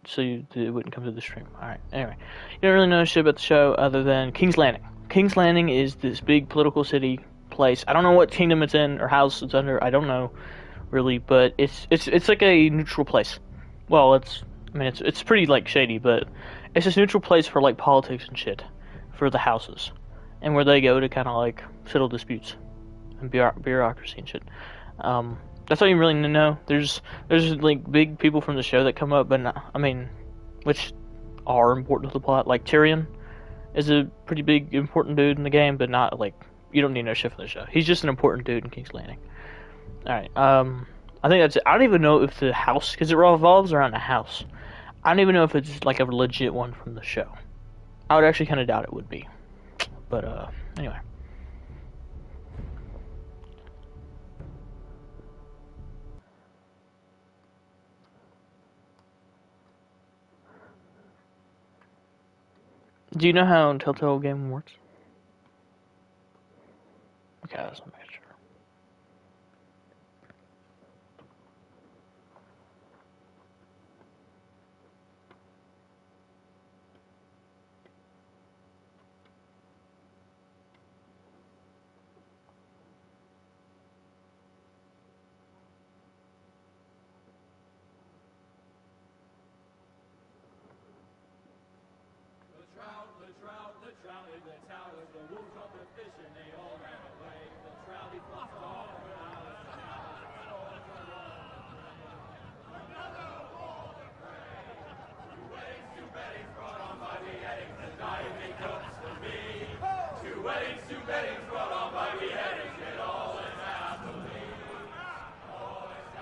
so it wouldn't come to the stream. Alright, anyway. You don't really know shit about the show other than King's Landing. King's Landing is this big political city place. I don't know what kingdom it's in or house it's under. I don't know, really, but it's like a neutral place. Well, it's pretty, like, shady, but it's this neutral place for, like, politics and shit. For the houses. And where they go to kind of, like, settle disputes. And bureaucracy and shit. That's all you really need to know. There's like big people from the show that come up, but not, which are important to the plot. Like Tyrion is a pretty big important dude in the game, but not like you don't need no shit from the show. He's just an important dude in King's Landing. All right. I think that's it. I don't even know if the house, because it revolves around a house. I don't even know if it's like a legit one from the show. I would actually kind of doubt it would be. But anyway. Do you know how Telltale game works? Okay, that's not making sure.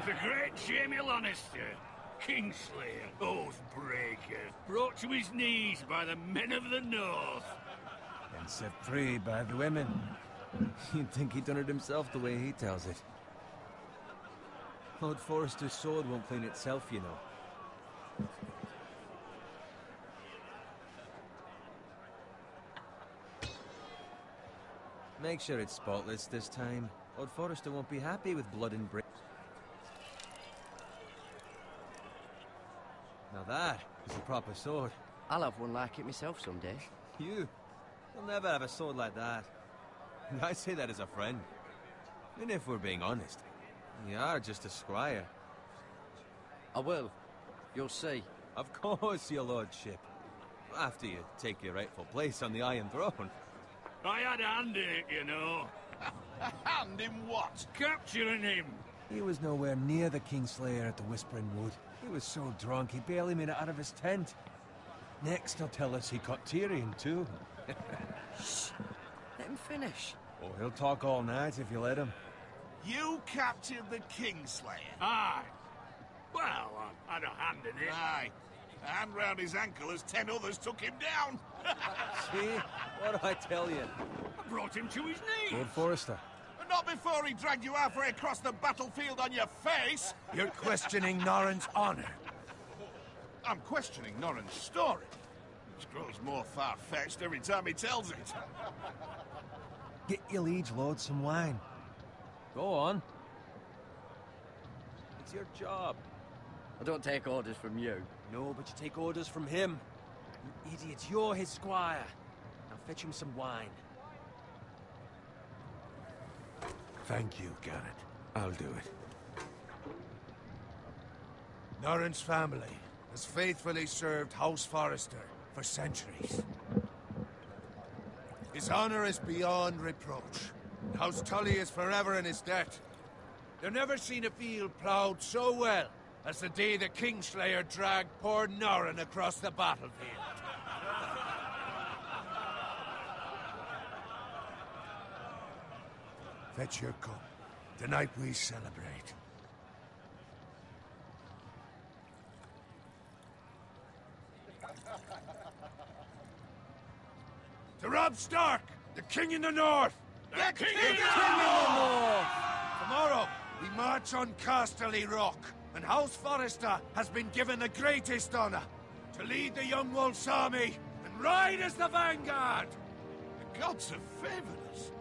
The great Jaime Lannister, Kingslayer, Oathbreaker, brought to his knees by the men of the North. And set free by the women. You'd think he'd done it himself the way he tells it. Lord Forrester's sword won't clean itself, you know. Make sure it's spotless this time. Lord Forrester won't be happy with blood and brain. Now that is a proper sword. I'll have one like it myself someday. You'll never have a sword like that. And I say that as a friend. And if we're being honest, you are just a squire. I will. You'll see. Of course, your lordship. After you take your rightful place on the Iron Throne. I had a hand in it, you know. A hand in what? Capturing him. He was nowhere near the Kingslayer at the Whispering Wood. He was so drunk he barely made it out of his tent. Next he'll tell us he caught Tyrion too. Shh. Let him finish. Oh, he'll talk all night if you let him. You captured the Kingslayer? Aye. Well, I had a hand in it. Aye. A hand round his ankle as 10 others took him down. See? What do I tell you? I brought him to his knees. Lord Forrester. Not before he dragged you halfway across the battlefield on your face. You're questioning Norrin's honor. I'm questioning Norrin's story. It grows more far-fetched every time he tells it. Get your liege lord some wine. Go on. It's your job. I don't take orders from you. No, but you take orders from him. You idiot, you're his squire. Now fetch him some wine. Thank you, Garrett. I'll do it. Norrin's family has faithfully served House Forrester for centuries. His honor is beyond reproach. House Tully is forever in his debt. They've never seen a field ploughed so well as the day the Kingslayer dragged poor Norrin across the battlefield. Fetch your cup. Tonight we celebrate. To Robb Stark, the King in the North! The King in the North! Tomorrow, we march on Casterly Rock, and House Forrester has been given the greatest honor to lead the Young Wolf's army and ride as the vanguard! The gods have favored us.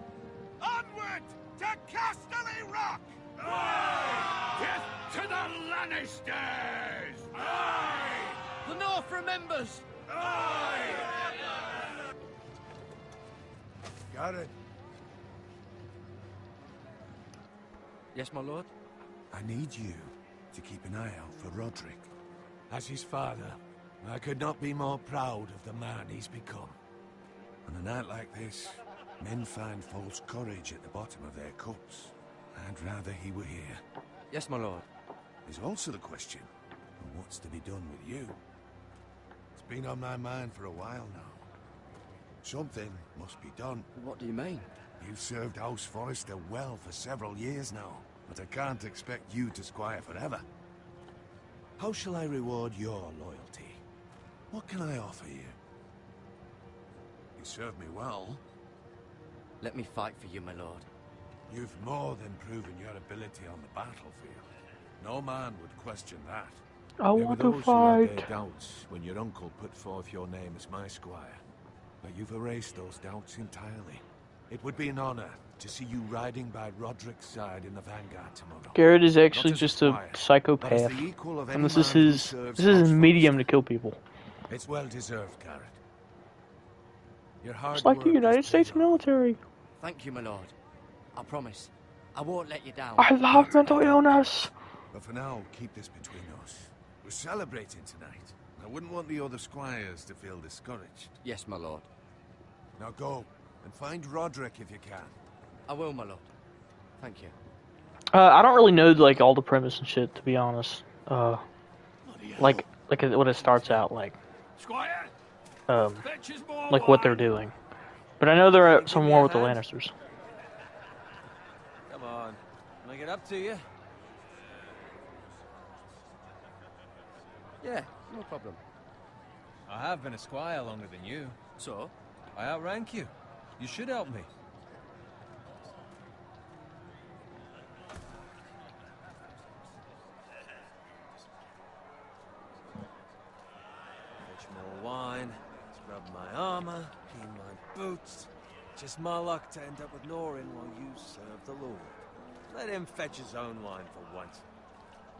Onward to Casterly Rock! Aye! Death to the Lannisters! Aye! The remembers! Aye! Garrett, Yes, my lord? I need you to keep an eye out for Roderick. As his father, I could not be more proud of the man he's become. On a night like this, men find false courage at the bottom of their cups. I'd rather he were here. Yes, my lord. There's also the question of what's to be done with you. It's been on my mind for a while now. Something must be done. What do you mean? You've served House Forrester well for several years now, but I can't expect you to squire forever. How shall I reward your loyalty? What can I offer you? You served me well. Let me fight for you, my lord. You've more than proven your ability on the battlefield. No man would question that. I There want were to those who had fight. their doubts when your uncle put forth your name as my squire. But you've erased those doubts entirely. It would be an honor to see you riding by Roderick's side in the vanguard tomorrow. Garrett is Not actually as just squire, a but as psychopath, the equal of and any this is man who his serves this is his House medium to Forrester. kill people. It's well deserved, Garrett. Your hard It's like the work United has States paid off. military. Thank you, my lord. I promise. I won't let you down. I love mental illness. But for now, keep this between us. We're celebrating tonight. I wouldn't want the other squires to feel discouraged. Yes, my lord. Now go, and find Roderick if you can. I will, my lord. Thank you. I don't really know like all the premise and shit, to be honest. Like what it starts out like, Squire, fetch us more like what they're wine. doing. But I know they're at some Give me war a with the hand. Lannisters. Come on. Make it up to you. Yeah, no problem. I have been a squire longer than you. So? I outrank you. You should help me. Fetch more wine, scrub my armor, clean my boots. Just my luck to end up with Norin while you serve the Lord. Let him fetch his own wine for once.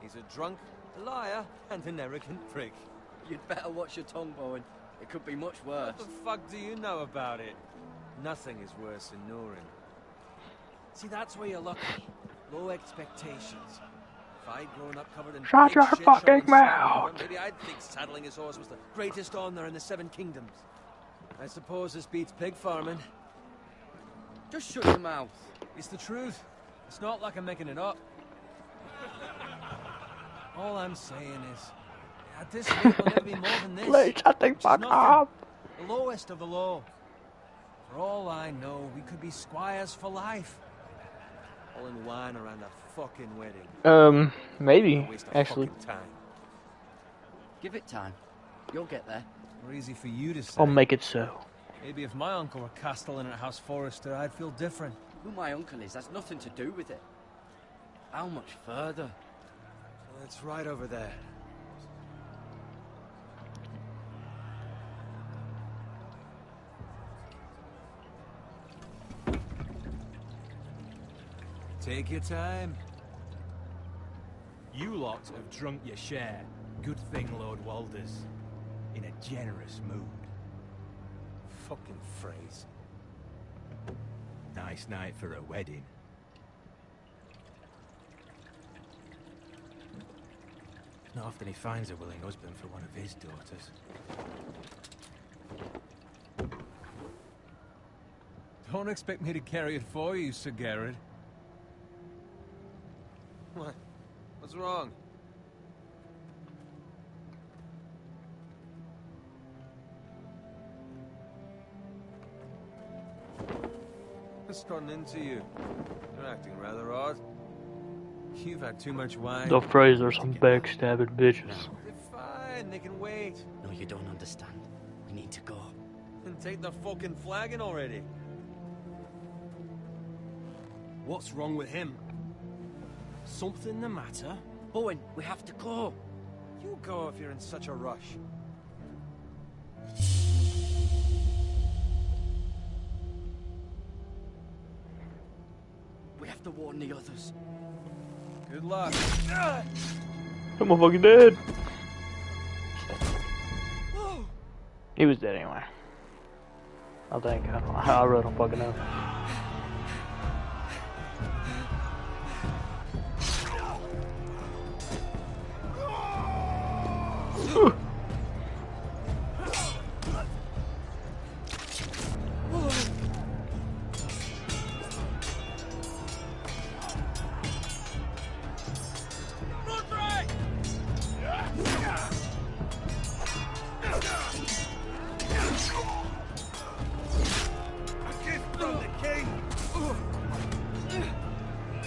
He's a drunk, a liar, and an arrogant prick. You'd better watch your tongue, Bowen. It could be much worse. What the fuck do you know about it? Nothing is worse than Norin. See, that's where you're lucky. Low expectations. If I'd grown up covered in Shut big your shit fucking shoveling mouth. sand, maybe I'd think saddling his horse was the greatest honor in the Seven Kingdoms. I suppose this beats pig farming. Just shut your mouth. It's the truth. It's not like I'm making it up. All I'm saying is, at this rate, we'll never be more than this. Please, I think which is fuck nothing. up. The lowest of the low. For all I know, we could be squires for life. All in wine around a fucking wedding. Maybe A waste of actually. fucking time. Give it time. You'll get there. Or easy for you to say. I'll make it so. Maybe if my uncle were castellan at House Forrester, I'd feel different. Who my uncle is has nothing to do with it. How much further? Well, it's right over there. Take your time. You lot have drunk your share. Good thing Lord Walder's in a generous mood. Fucking phrase. Nice night for a wedding. Not often he finds a willing husband for one of his daughters. Don't expect me to carry it for you, Sir Garrett. What? What's wrong? What's gotten into you? You're acting rather odd. You've had too much wine. The phrase are some backstabbing bitches. They're fine, they can wait. No, you don't understand. We need to go. And take the fucking flagon already. What's wrong with him? Something the matter? Bowen, we have to go. You go if you're in such a rush. We have to warn the others. Good luck. I'm a fucking dead. He was dead anyway. I think. I really don't fucking know.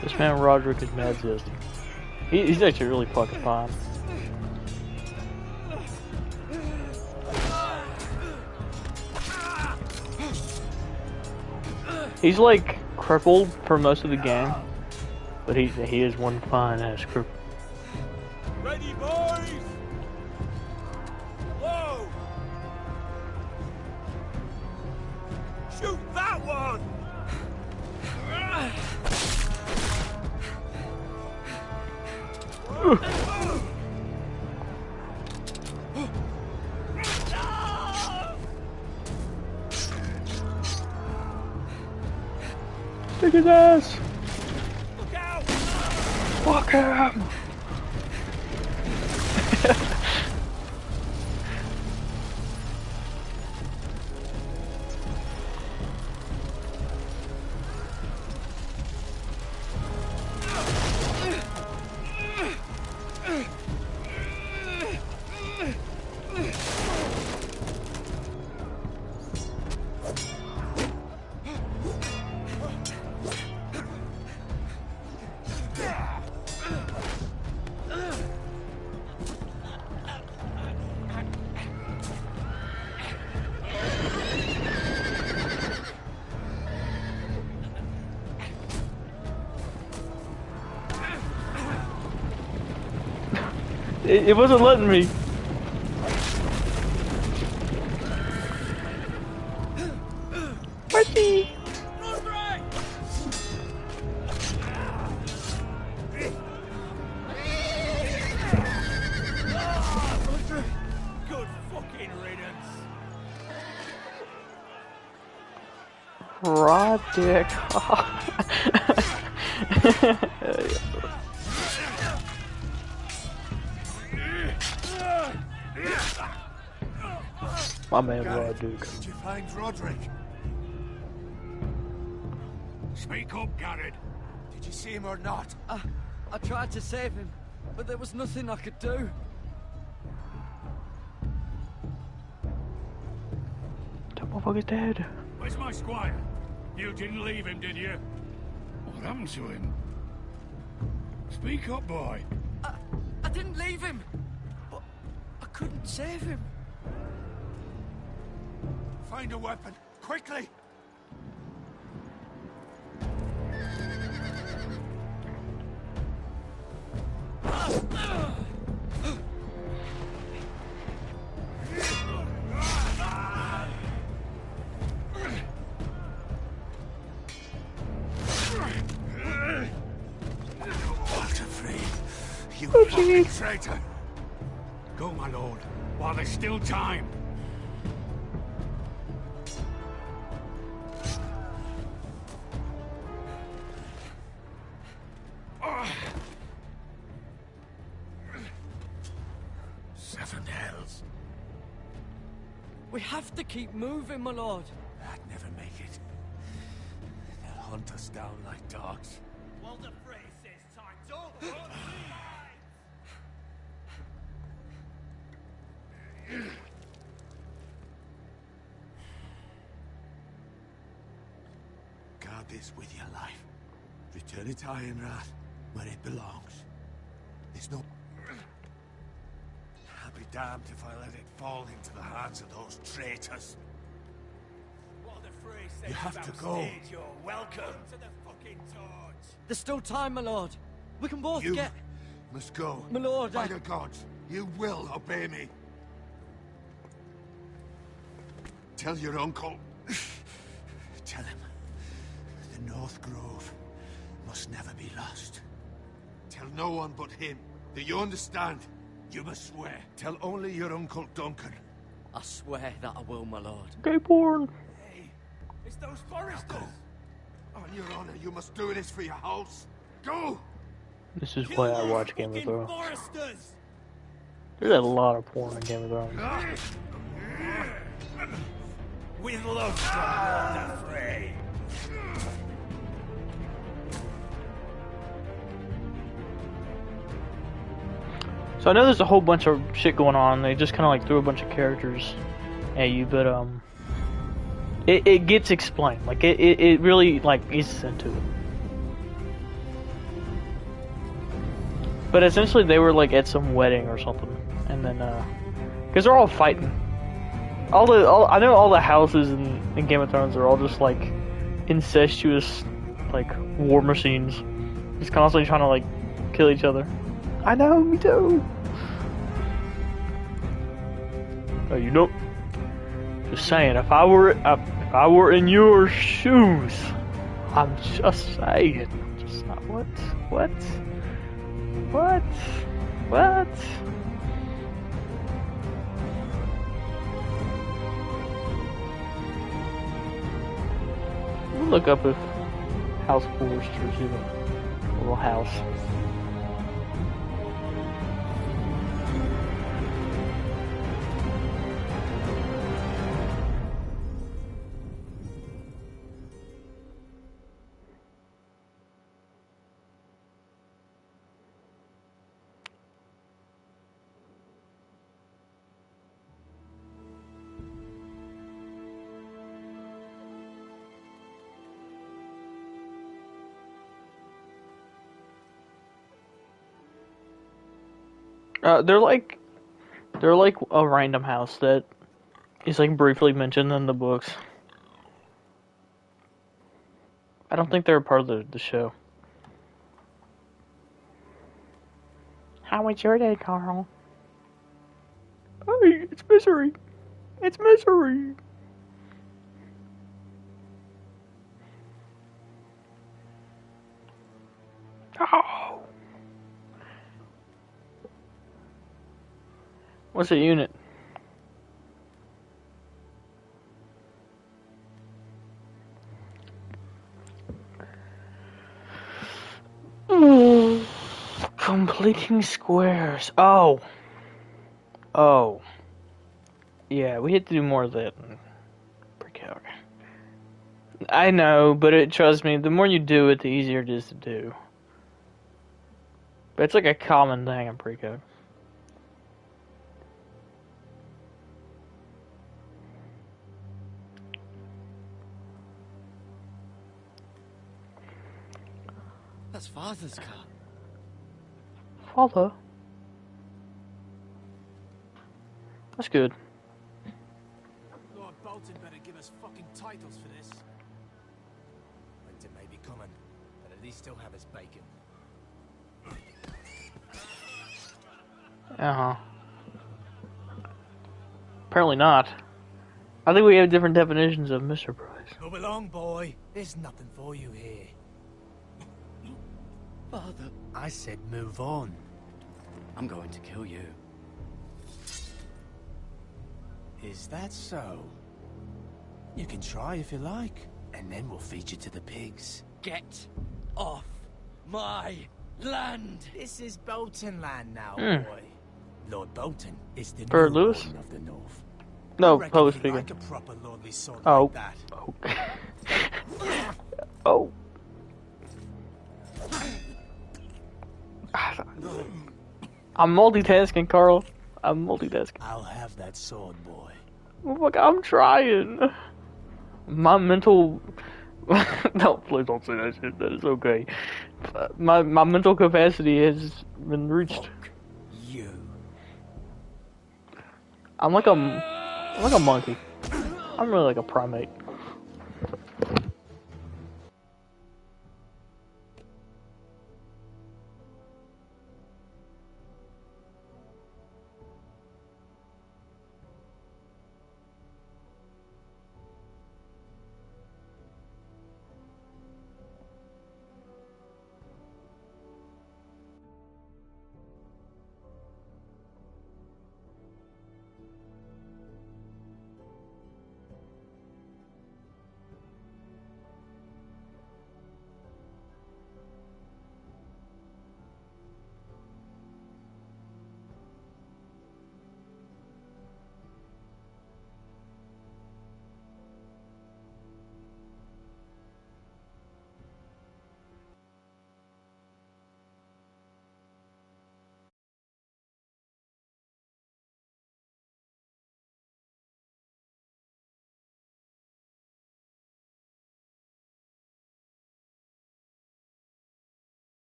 This man Roderick is mad zesty. He's actually really fucking fine. He's like crippled for most of the game, but he is one fine ass cripple. Ready, boys! Whoa! Shoot that one! Take his ass! Look out! Fuck him! It wasn't letting me. Mercy! Good fucking riddance. Rod dick. My man Rod Duke. Did you find Roderick? Speak up, Garrett. Did you see him or not? I tried to save him, but there was nothing I could do. That motherfucker's dead. Where's my squire? You didn't leave him, did you? What happened to him? Speak up, boy. I didn't leave him, but I couldn't save him. Find a weapon, quickly! Walter Frey, you fucking traitor! Go, my lord, while there's still time. Seven hells. We have to keep moving, my lord. I'd never make it. They'll hunt us down like dogs. Walter Frey says time's over. Guard this with your life. Return it to Ironrath, where it belongs. There's no... I'll be damned if I let it fall into the hands of those traitors. Walter Frey says You have to go. You're welcome to the fucking torch. There's still time, my lord. We can both You get... must go. My lord, By the gods, you will obey me. Tell your uncle. Tell him. The North Grove must never be lost. Tell no one but him. Do you understand? You must swear. Tell only your Uncle Duncan. I swear that I will, my lord. Gay porn. Hey, it's those Foresters! On your honor, you must do this for your house. Go! This is why I watch Game of Thrones. Foresters! There's a lot of porn in Game of Thrones. With love, Lord Frey. So I know there's a whole bunch of shit going on. They just kind of like threw a bunch of characters at you, but it gets explained. Like it really like eases into it. But essentially, they were like at some wedding or something, and then because they're all fighting. I know all the houses in Game of Thrones are all just like incestuous, like war machines, just constantly trying to like kill each other. I know, me too. Oh, you know, just saying, if I were in your shoes, I'm just saying, just not what. We'll look up if House Forrester's even a little house. They're like a random house that is like briefly mentioned in the books. I don't think they're a part of the show. How was your day, Carl? Hey, it's misery. It's misery. Oh. What's a unit? Completing squares. Oh. Yeah, we had to do more of that. I know, but trust me, the more you do it, the easier it is to do. But it's like a common thing in pre-code. That's Father's car. Father? That's good. Lord Bolton better give us fucking titles for this. Winter may be coming, but at least he'll have his bacon. Uh-huh. Apparently not. I think we have different definitions of Mr. Price. Move along, boy. There's nothing for you here. Father, I said move on. I'm going to kill you. Is that so? You can try if you like, and then we'll feed you to the pigs. Get off my land! This is Bolton land now, Hmm. boy. Lord Bolton is the Bert new Lewis? Warden of the North. No, I reckon public he'd speaking. like a proper lordly sword Oh. like that. Oh. I'm multitasking, Carl. I'm multitasking. I'll have that sword, boy. Look, I'm trying. My mental... No, please don't say that shit. That is okay. My mental capacity has been reached. You. I'm like a monkey. I'm really like a primate.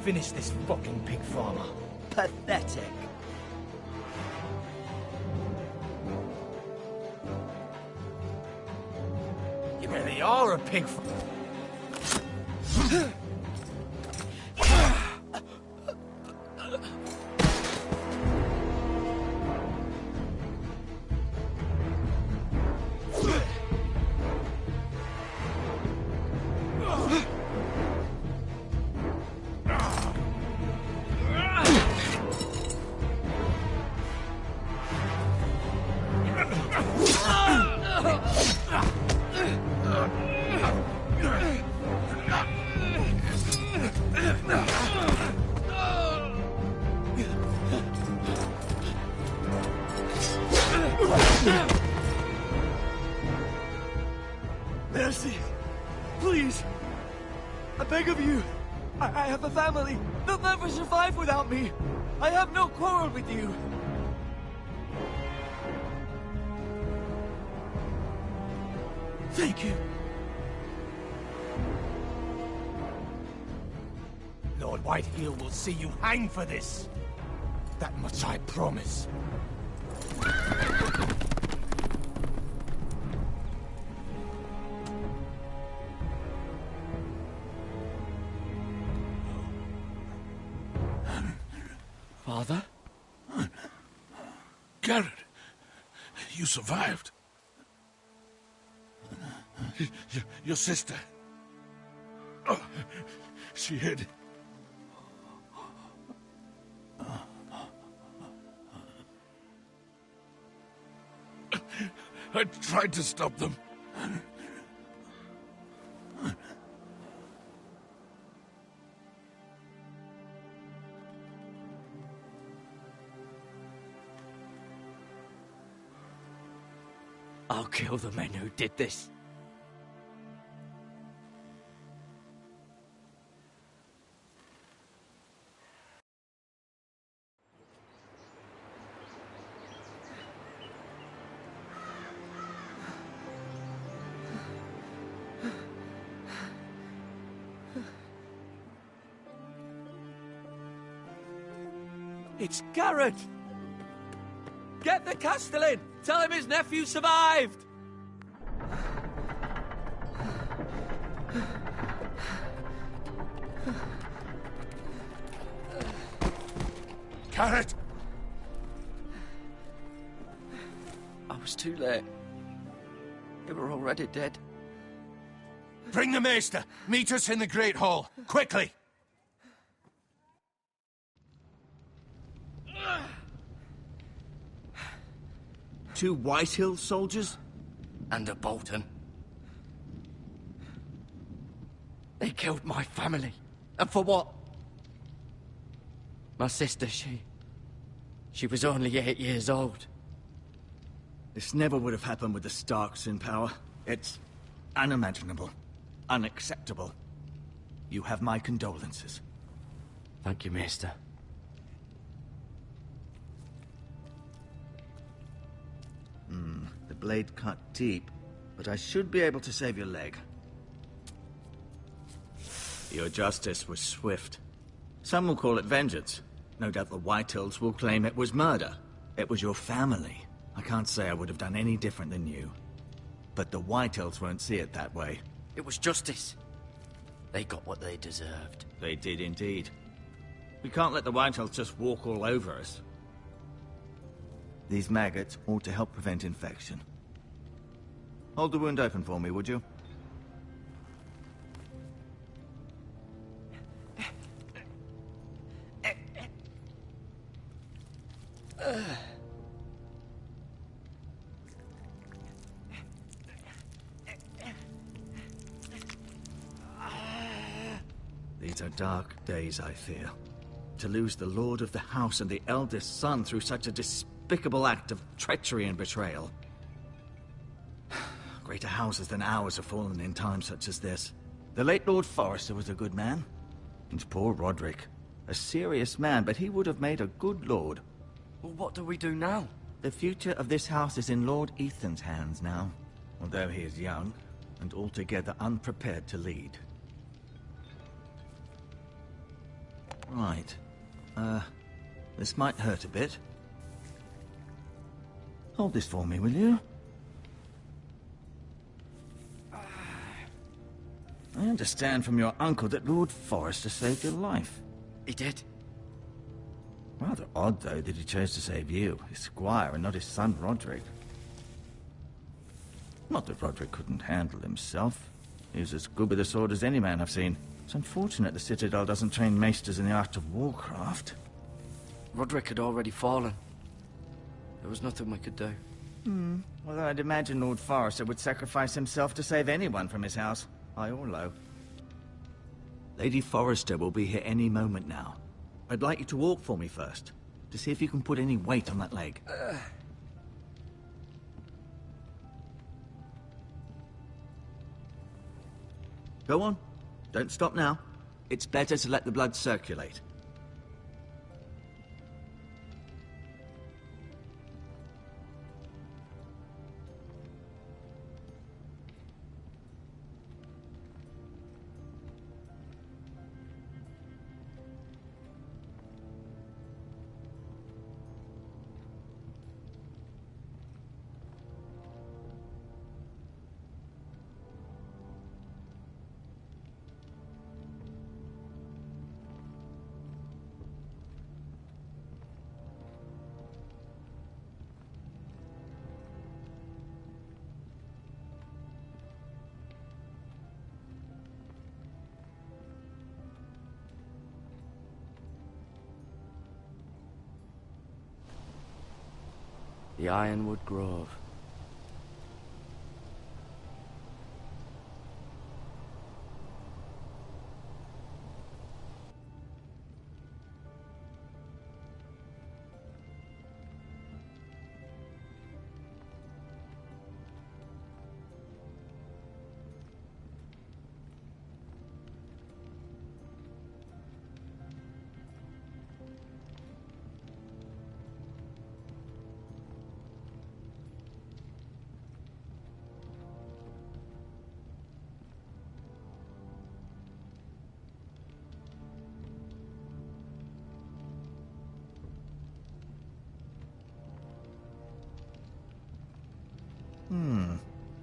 finish this fucking pig farmer. Pathetic. You really are a pig Mercy! Please! I beg of you! I have a family! They'll never survive without me! I have no quarrel with you! Thank you! Lord Whitehill will see you hang for this. That much I promise. Father? Garrett, you survived. Your sister. Oh, she hid. I tried to stop them. I'll kill the men who did this. It's Garrett! Get the Castellan! Tell him his nephew survived! Garrett! I was too late. They were already dead. Bring the Maester! Meet us in the Great Hall! Quickly! Two Whitehill soldiers? And a Bolton. They killed my family. And for what? My sister, she was only 8 years old. This never would have happened with the Starks in power. It's unimaginable. Unacceptable. You have my condolences. Thank you, Maester. The blade cut deep, but I should be able to save your leg. Your justice was swift. Some will call it vengeance. No doubt the Whitehills will claim it was murder. It was your family. I can't say I would have done any different than you. But the Whitehills won't see it that way. It was justice. They got what they deserved. They did indeed. We can't let the Whitehills just walk all over us. These maggots ought to help prevent infection. Hold the wound open for me, would you? These are dark days, I fear. To lose the lord of the house and the eldest son through such a despicable act of treachery and betrayal. Greater houses than ours have fallen in times such as this. The late Lord Forrester was a good man. And poor Roderick. A serious man, but he would have made a good lord. Well, what do we do now? The future of this house is in Lord Ethan's hands now. Although he is young, and altogether unprepared to lead. Right. This might hurt a bit. Hold this for me, will you? I understand from your uncle that Lord Forrester saved your life. He did. Rather odd, though, that he chose to save you, his squire, and not his son, Roderick. Not that Roderick couldn't handle himself. He was as good with a sword as any man I've seen. It's unfortunate the Citadel doesn't train maesters in the art of warcraft. Roderick had already fallen. There was nothing we could do. Although I'd imagine Lord Forrester would sacrifice himself to save anyone from his house, high or low. Lady Forrester will be here any moment now. I'd like you to walk for me first, to see if you can put any weight on that leg. Go on. Don't stop now. It's better to let the blood circulate. The Ironwood Grove.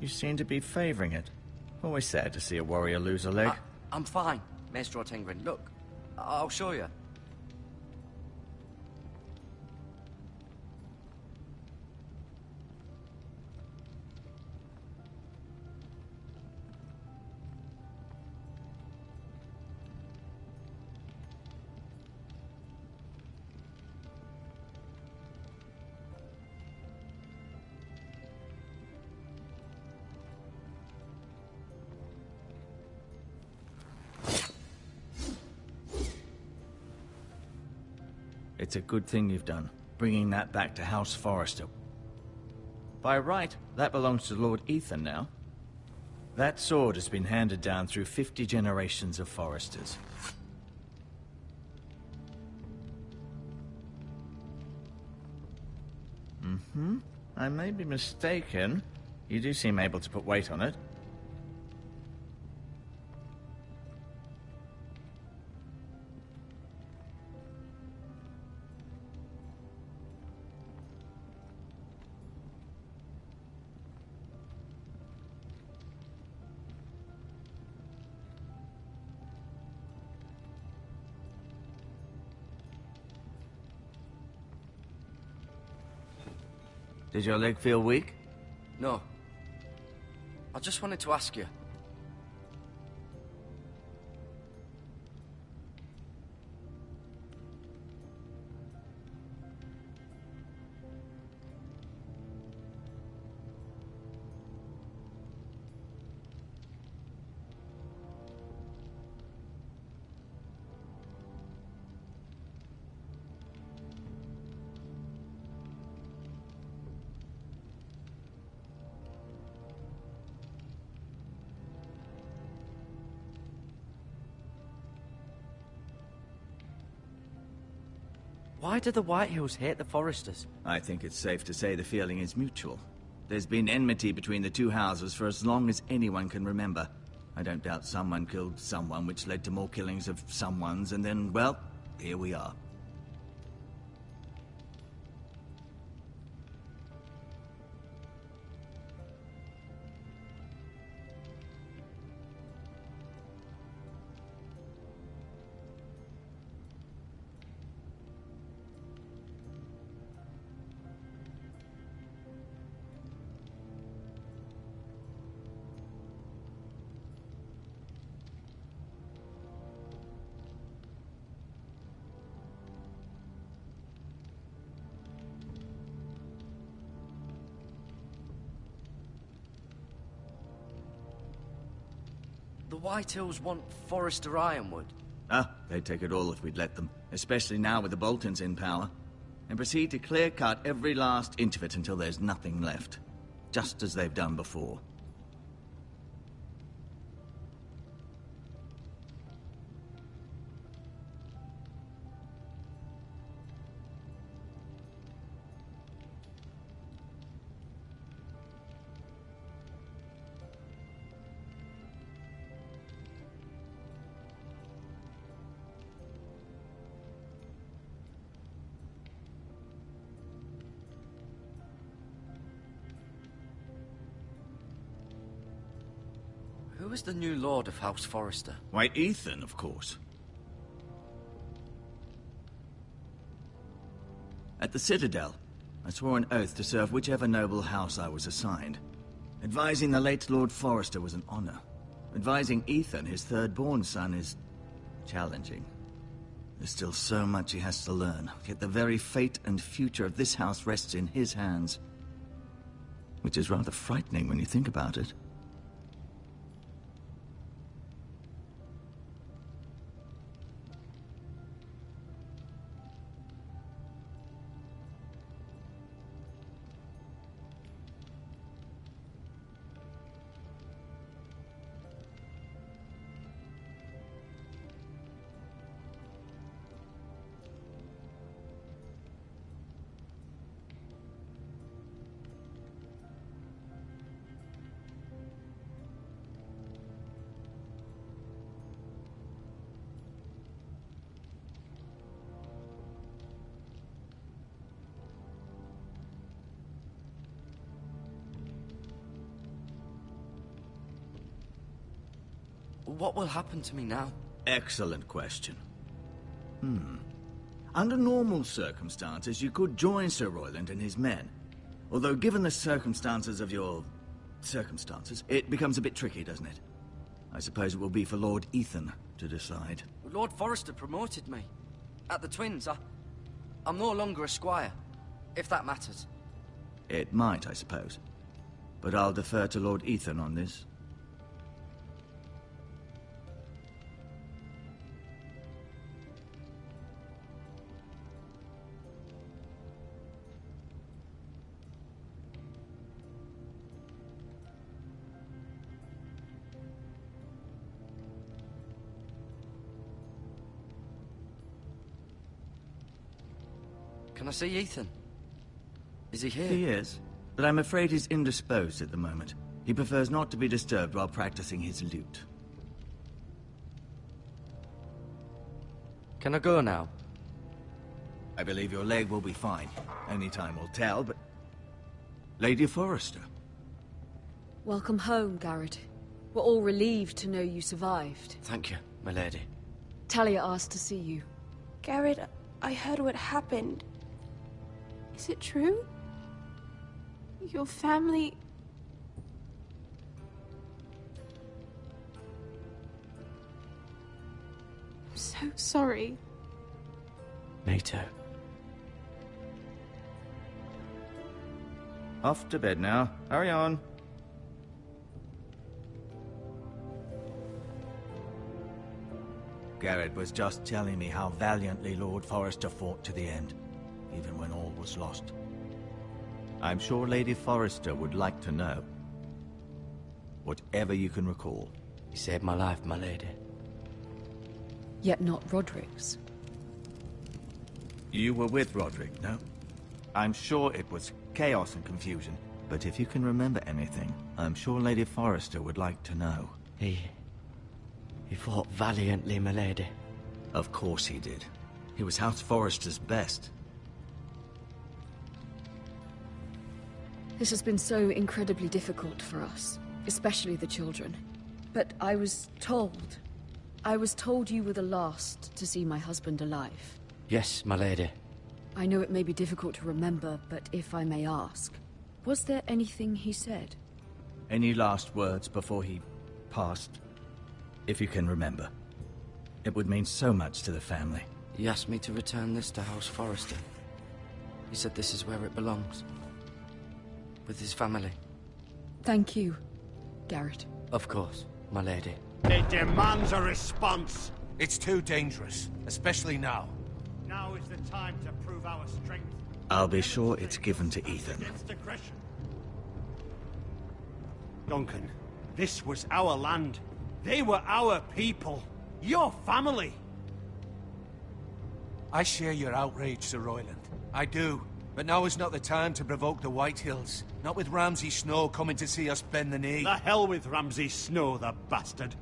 You seem to be favoring it. Always sad to see a warrior lose a leg. I'm fine, Maestro Tingrin. Look, I'll show you. It's a good thing you've done, bringing that back to House Forrester. By right, that belongs to Lord Ethan now. That sword has been handed down through 50 generations of Forresters. I may be mistaken. You do seem able to put weight on it. Did your leg feel weak? No. I just wanted to ask you. Why do the Whitehills hate the Forresters? I think it's safe to say the feeling is mutual. There's been enmity between the two houses for as long as anyone can remember. I don't doubt someone killed someone, which led to more killings of someones, and then, well, here we are. The White Hills want Forrester Ironwood. Ah, they'd take it all if we'd let them. Especially now with the Boltons in power. And proceed to clear-cut every last inch of it until there's nothing left. Just as they've done before. Who is the new Lord of House Forrester? Why, Ethan, of course. At the Citadel, I swore an oath to serve whichever noble house I was assigned. Advising the late Lord Forrester was an honor. Advising Ethan, his third-born son, is challenging. There's still so much he has to learn, yet the very fate and future of this house rests in his hands. Which is rather frightening when you think about it. What will happen to me now? Excellent question. Under normal circumstances, you could join Sir Royland and his men. Although, given the circumstances of your... circumstances, it becomes a bit tricky, doesn't it? I suppose it will be for Lord Ethan to decide. Lord Forrester promoted me. At the Twins, I'm no longer a squire, if that matters. It might, I suppose. But I'll defer to Lord Ethan on this. Can I see Ethan? Is he here? He is, but I'm afraid he's indisposed at the moment. He prefers not to be disturbed while practicing his lute. Can I go now? I believe your leg will be fine. Only time will tell, but... Lady Forrester. Welcome home, Garrett. We're all relieved to know you survived. Thank you, my lady. Talia asked to see you. Garrett, I heard what happened. Is it true? Your family... I'm so sorry. Me too. Off to bed now. Hurry on. Garrett was just telling me how valiantly Lord Forrester fought to the end, even when all was lost. I'm sure Lady Forrester would like to know. Whatever you can recall. You saved my life, my lady. Yet not Roderick's. You were with Roderick, no? I'm sure it was chaos and confusion, but if you can remember anything, I'm sure Lady Forrester would like to know. He fought valiantly, my lady. Of course he did. He was House Forrester's best. This has been so incredibly difficult for us, especially the children. But I was told you were the last to see my husband alive. Yes, my lady. I know it may be difficult to remember, but if I may ask, was there anything he said? Any last words before he passed? If you can remember. It would mean so much to the family. He asked me to return this to House Forrester. He said this is where it belongs. With his family. Thank you, Garrett. Of course, my lady. It demands a response. It's too dangerous, especially now. Now is the time to prove our strength. I'll be sure it's given to Ethan. Against aggression. Duncan, this was our land. They were our people. Your family. I share your outrage, Sir Royland. I do. But now is not the time to provoke the Whitehills. Not with Ramsay Snow coming to see us bend the knee. The hell with Ramsay Snow, the bastard.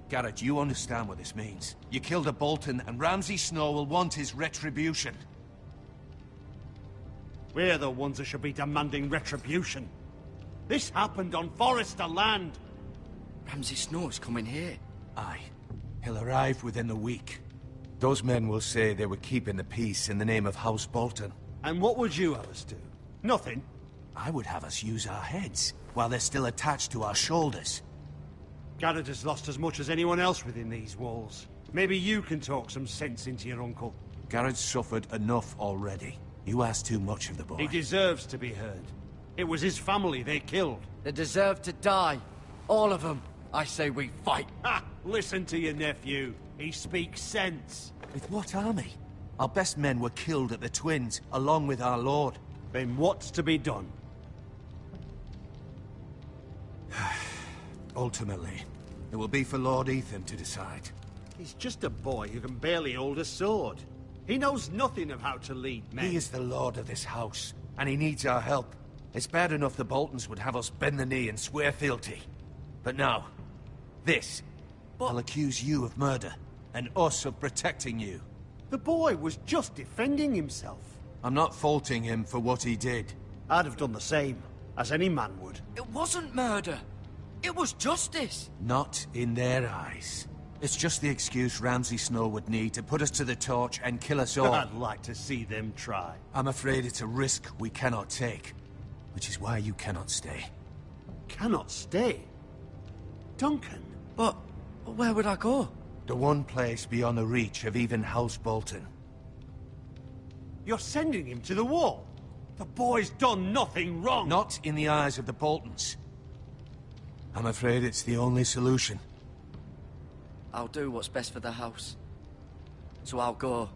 Garrett, you understand what this means. You killed a Bolton, and Ramsay Snow will want his retribution. We're the ones that should be demanding retribution. This happened on Forrester land. Ramsay Snow's coming here. Aye. He'll arrive within a week. Those men will say they were keeping the peace in the name of House Bolton. And what would you have us do? Nothing. I would have us use our heads, while they're still attached to our shoulders. Garrett has lost as much as anyone else within these walls. Maybe you can talk some sense into your uncle. Garrett's suffered enough already. You ask too much of the boy. He deserves to be heard. It was his family they killed. They deserve to die. All of them. I say we fight. Ha! Listen to your nephew. He speaks sense. With what army? Our best men were killed at the Twins, along with our lord. Then what's to be done? Ultimately, it will be for Lord Ethan to decide. He's just a boy who can barely hold a sword. He knows nothing of how to lead men. He is the lord of this house, and he needs our help. It's bad enough the Boltons would have us bend the knee and swear fealty. But now, this. I'll accuse you of murder, and us of protecting you. The boy was just defending himself. I'm not faulting him for what he did. I'd have done the same, as any man would. It wasn't murder. It was justice. Not in their eyes. It's just the excuse Ramsay Snow would need to put us to the torch and kill us all. I'd like to see them try. I'm afraid it's a risk we cannot take, which is why you cannot stay. Cannot stay? Duncan? But where would I go? The one place beyond the reach of even House Bolton. You're sending him to the wall? The boy's done nothing wrong! Not in the eyes of the Boltons. I'm afraid it's the only solution. I'll do what's best for the house. So I'll go.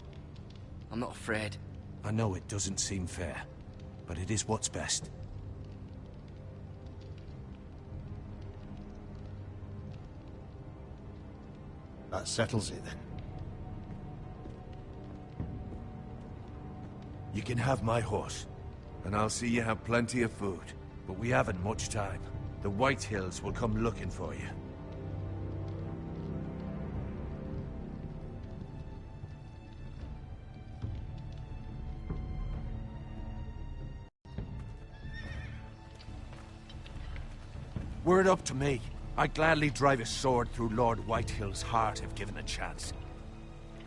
I'm not afraid. I know it doesn't seem fair, but it is what's best. That settles it, then. You can have my horse, and I'll see you have plenty of food. But we haven't much time. The Whitehills will come looking for you. Were it up to me, I'd gladly drive a sword through Lord Whitehill's heart if given a chance.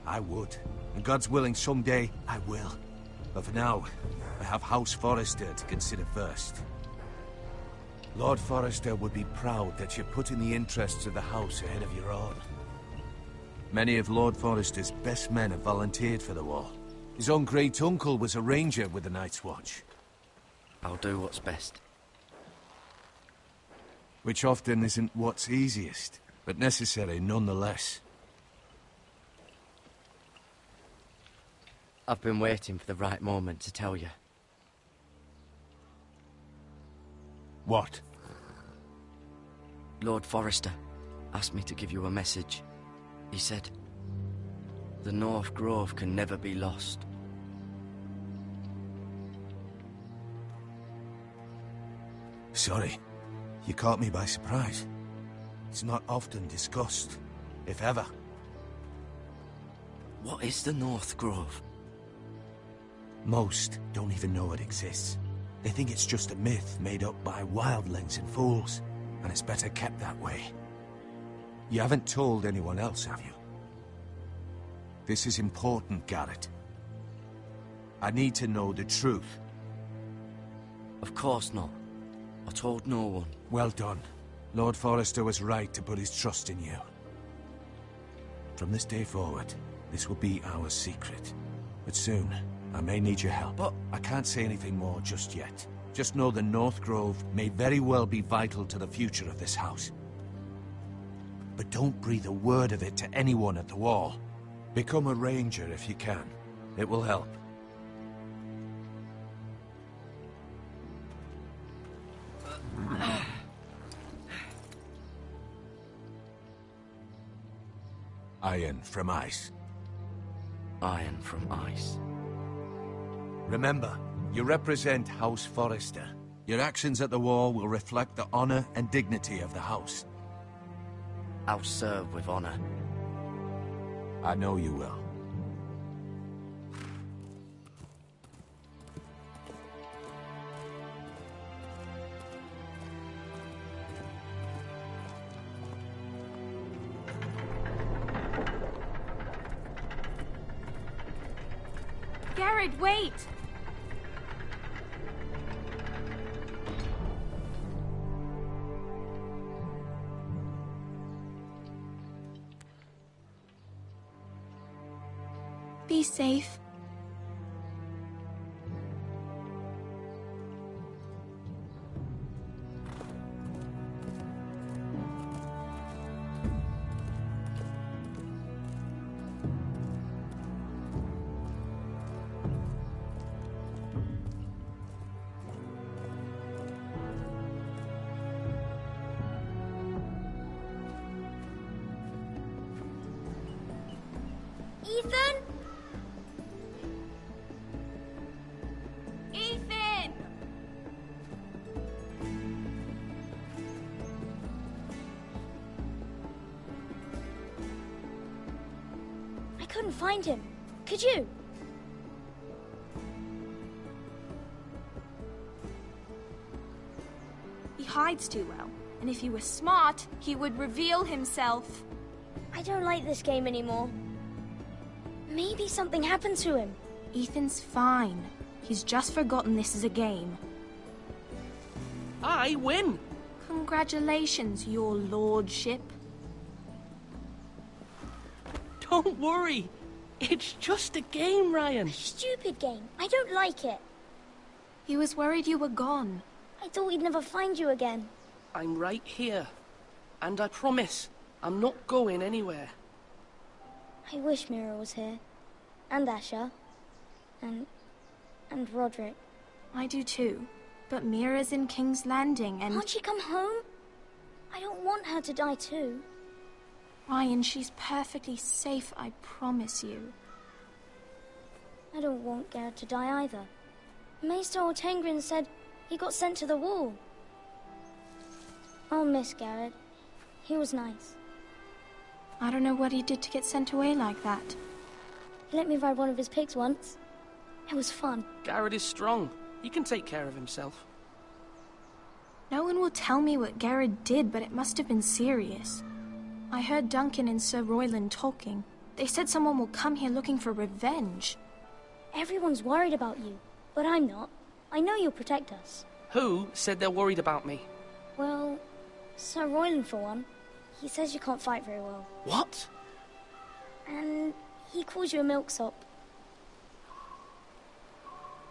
I would. And God's willing, someday I will. But for now, I have House Forrester to consider first. Lord Forrester would be proud that you're putting the interests of the house ahead of your own. Many of Lord Forrester's best men have volunteered for the war. His own great-uncle was a ranger with the Night's Watch. I'll do what's best. Which often isn't what's easiest, but necessary nonetheless. I've been waiting for the right moment to tell you. What? Lord Forrester asked me to give you a message. He said, the North Grove can never be lost. Sorry. You caught me by surprise. It's not often discussed, if ever. What is the North Grove? Most don't even know it exists. They think it's just a myth made up by wildlings and fools, and it's better kept that way. You haven't told anyone else, have you? This is important, Garrett. I need to know the truth. Of course not. I told no one. Well done. Lord Forrester was right to put his trust in you. From this day forward, this will be our secret. But soon, I may need your help. But I can't say anything more just yet. Just know the North Grove may very well be vital to the future of this house. But don't breathe a word of it to anyone at the Wall. Become a ranger if you can. It will help. Iron from ice. Iron from ice. Remember, you represent House Forrester. Your actions at the Wall will reflect the honor and dignity of the house. I'll serve with honor. I know you will. Garrett, wait! Be safe. Ethan? Ethan! I couldn't find him. Could you? He hides too well, and if he were smart, he would reveal himself. I don't like this game anymore. Maybe something happened to him. Ethan's fine. He's just forgotten this is a game. I win! Congratulations, your lordship. Don't worry. It's just a game, Ryan. Stupid game. I don't like it. He was worried you were gone. I thought we'd never find you again. I'm right here. And I promise, I'm not going anywhere. I wish Mira was here. And Asher. And Roderick. I do too. But Mira's in King's Landing and... Can't she come home? I don't want her to die too. Ryan, she's perfectly safe, I promise you. I don't want Garrett to die either. Maester Ortengrin said he got sent to the Wall. I'll miss Garrett. He was nice. I don't know what he did to get sent away like that. He let me ride one of his pigs once. It was fun. Garrett is strong. He can take care of himself. No one will tell me what Garrett did, but it must have been serious. I heard Duncan and Sir Royland talking. They said someone will come here looking for revenge. Everyone's worried about you, but I'm not. I know you'll protect us. Who said they're worried about me? Well, Sir Royland for one. He says you can't fight very well. What? And he calls you a milksop.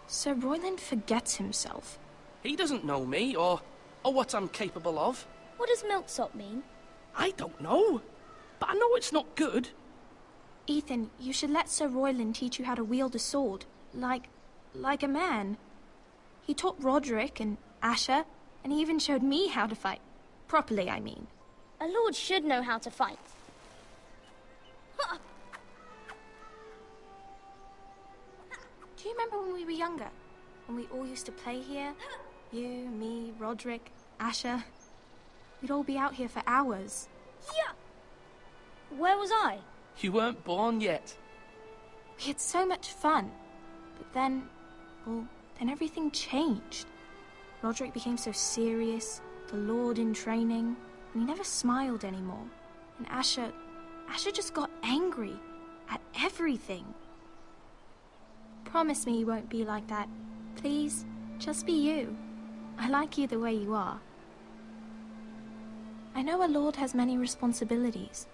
Sir Royland forgets himself. He doesn't know me, or what I'm capable of. What does milksop mean? I don't know, but I know it's not good. Ethan, you should let Sir Royland teach you how to wield a sword. Like a man. He taught Roderick and Asher, and he even showed me how to fight. Properly, I mean. A lord should know how to fight. Do you remember when we were younger? When we all used to play here? You, me, Roderick, Asher. We'd all be out here for hours. Yeah! Where was I? You weren't born yet. We had so much fun. But then, well, then everything changed. Roderick became so serious, the Lord in training, and he never smiled anymore. And Asher just got angry at everything. Promise me you won't be like that. Please, just be you. I like you the way you are. I know a lord has many responsibilities,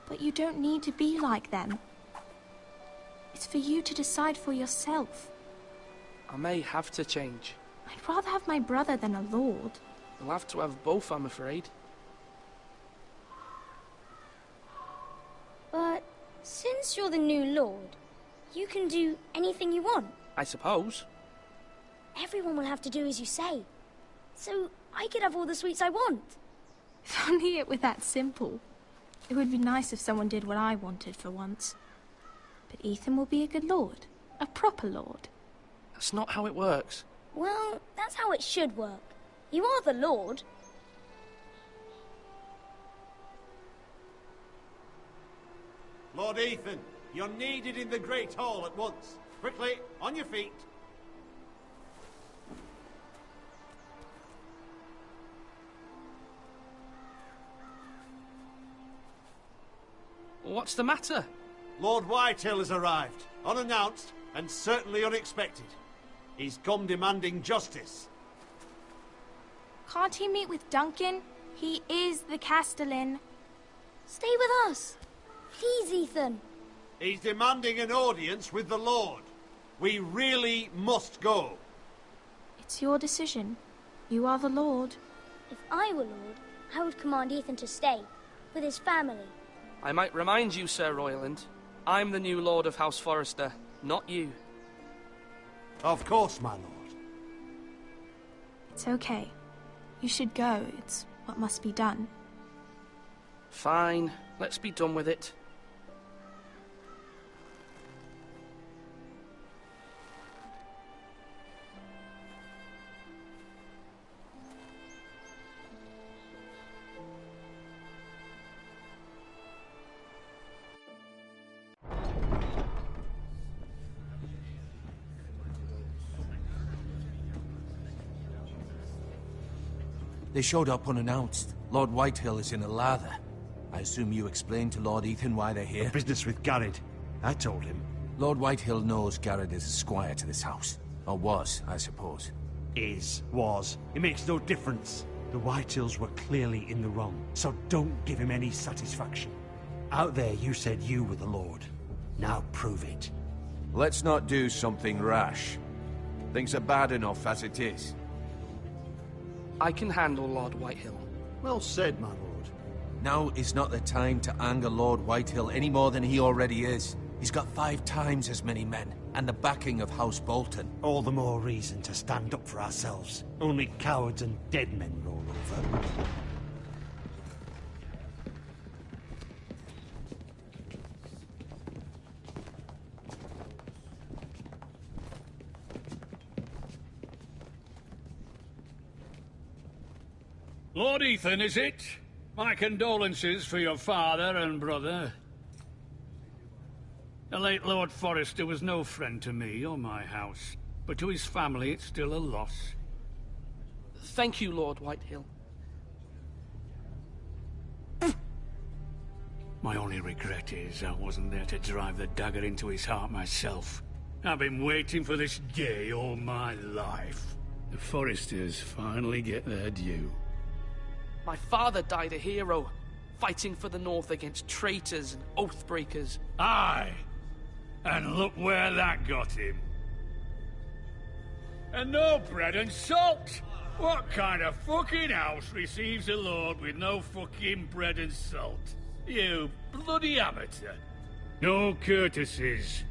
but you don't need to be like them. It's for you to decide for yourself. I may have to change. I'd rather have my brother than a lord. We'll have to have both, I'm afraid. But since you're the new lord, you can do anything you want. I suppose. Everyone will have to do as you say. So I could have all the sweets I want. If only it were that simple. It would be nice if someone did what I wanted for once. But Ethan will be a good lord. A proper lord. That's not how it works. Well, that's how it should work. You are the lord. Lord Ethan, you're needed in the Great Hall at once. Quickly, on your feet. What's the matter? Lord Whitehill has arrived, unannounced and certainly unexpected. He's come demanding justice. Can't he meet with Duncan? He is the Castellan. Stay with us. Please, Ethan. He's demanding an audience with the Lord. We really must go. It's your decision. You are the lord. If I were lord, I would command Ethan to stay, with his family. I might remind you, Sir Royland, I'm the new Lord of House Forrester, not you. Of course, my lord. It's okay. You should go. It's what must be done. Fine. Let's be done with it. They showed up unannounced. Lord Whitehill is in a lather. I assume you explained to Lord Ethan why they're here? The business with Garrett. I told him. Lord Whitehill knows Garrett is a squire to this house. Or was, I suppose. Was. It makes no difference. The Whitehills were clearly in the wrong, so don't give him any satisfaction. Out there you said you were the Lord. Now prove it. Let's not do something rash. Things are bad enough as it is. I can handle Lord Whitehill. Well said, my lord. Now is not the time to anger Lord Whitehill any more than he already is. He's got 5 times as many men, and the backing of House Bolton. All the more reason to stand up for ourselves. Only cowards and dead men roll over. Lord Ethan, is it? My condolences for your father and brother. The late Lord Forrester was no friend to me or my house, but to his family it's still a loss. Thank you, Lord Whitehill. My only regret is I wasn't there to drive the dagger into his heart myself. I've been waiting for this day all my life. The Forresters finally get their due. My father died a hero, fighting for the North against traitors and oath-breakers. Aye! And look where that got him. And no bread and salt! What kind of fucking house receives a lord with no fucking bread and salt? You bloody amateur. No courtesies.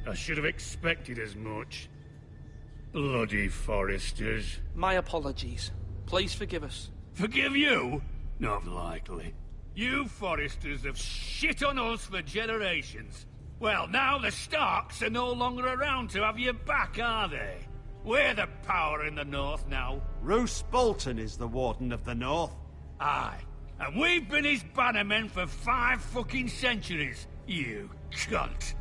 I should have expected as much. Bloody Forresters. My apologies. Please forgive us. Forgive you? Not likely. You Forresters have shit on us for generations. Well, now the Starks are no longer around to have you back, are they? We're the power in the North now. Roose Bolton is the Warden of the North. Aye. And we've been his bannermen for 5 fucking centuries, you cunt.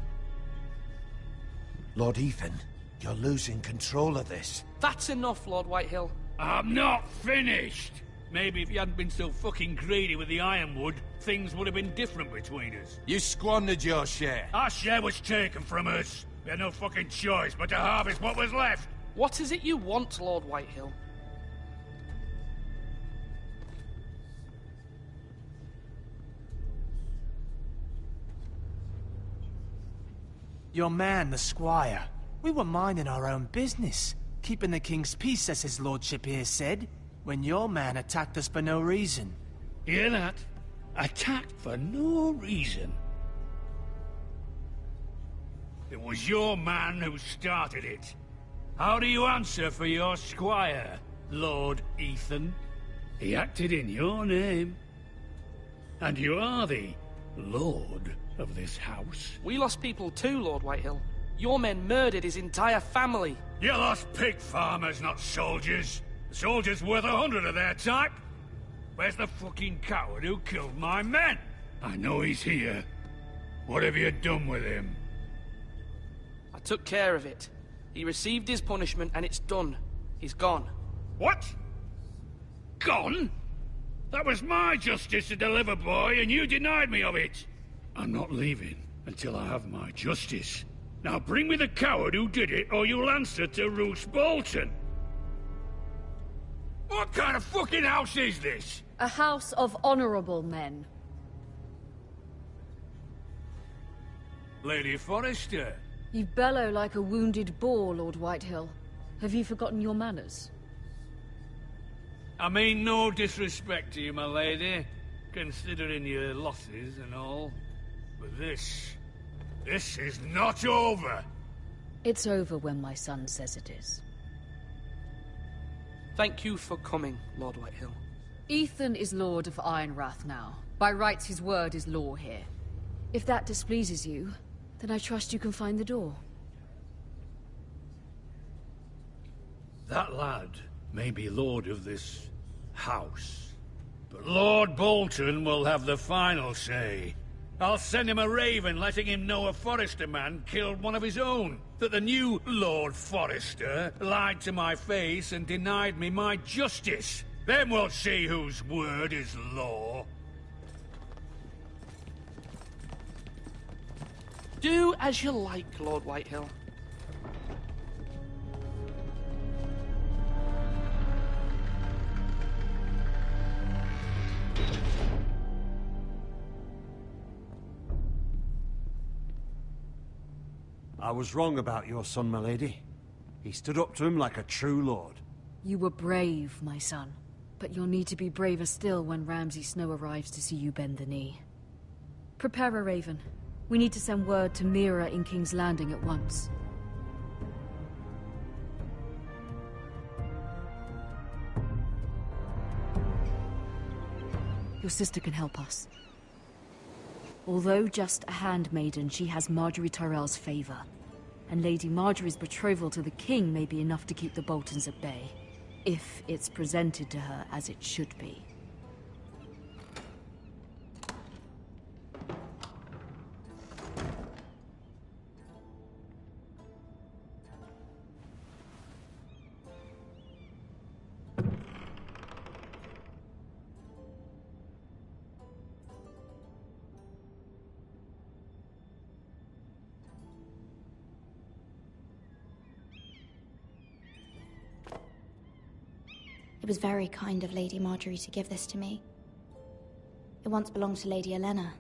Lord Ethan, you're losing control of this. That's enough, Lord Whitehill. I'm not finished! Maybe if you hadn't been so fucking greedy with the ironwood, things would have been different between us. You squandered your share. Our share was taken from us. We had no fucking choice but to harvest what was left. What is it you want, Lord Whitehill? Your man, the squire. We were minding our own business, keeping the king's peace, as his lordship here said, when your man attacked us for no reason. Hear that? Attacked for no reason. It was your man who started it. How do you answer for your squire, Lord Ethan? He acted in your name. And you are the lord of this house. We lost people too, Lord Whitehill. Your men murdered his entire family. You lost pig farmers, not soldiers. The soldiers worth 100 of their type. Where's the fucking coward who killed my men? I know he's here. What have you done with him? I took care of it. He received his punishment and it's done. He's gone. What? Gone? That was my justice to deliver, boy, and you denied me of it. I'm not leaving until I have my justice. Now bring me the coward who did it, or you'll answer to Roose Bolton. What kind of fucking house is this? A house of honorable men. Lady Forrester. You bellow like a wounded boar, Lord Whitehill. Have you forgotten your manners? I mean no disrespect to you, my lady, considering your losses and all. But this is not over. It's over when my son says it is. Thank you for coming, Lord Whitehill. Ethan is Lord of Ironrath now. By rights, his word is law here. If that displeases you, then I trust you can find the door. That lad may be lord of this house, but Lord Bolton will have the final say. I'll send him a raven letting him know a Forrester man killed one of his own. That the new Lord Forrester lied to my face and denied me my justice. Then we'll see whose word is law. Do as you like, Lord Whitehill. I was wrong about your son, my lady. He stood up to him like a true lord. You were brave, my son. But you'll need to be braver still when Ramsay Snow arrives to see you bend the knee. Prepare a raven. We need to send word to Mira in King's Landing at once. Your sister can help us. Although just a handmaiden, she has Marjorie Tyrell's favor. And Lady Marjorie's betrothal to the king may be enough to keep the Boltons at bay. If it's presented to her as it should be. It was very kind of Lady Marjorie to give this to me. It once belonged to Lady Olenna.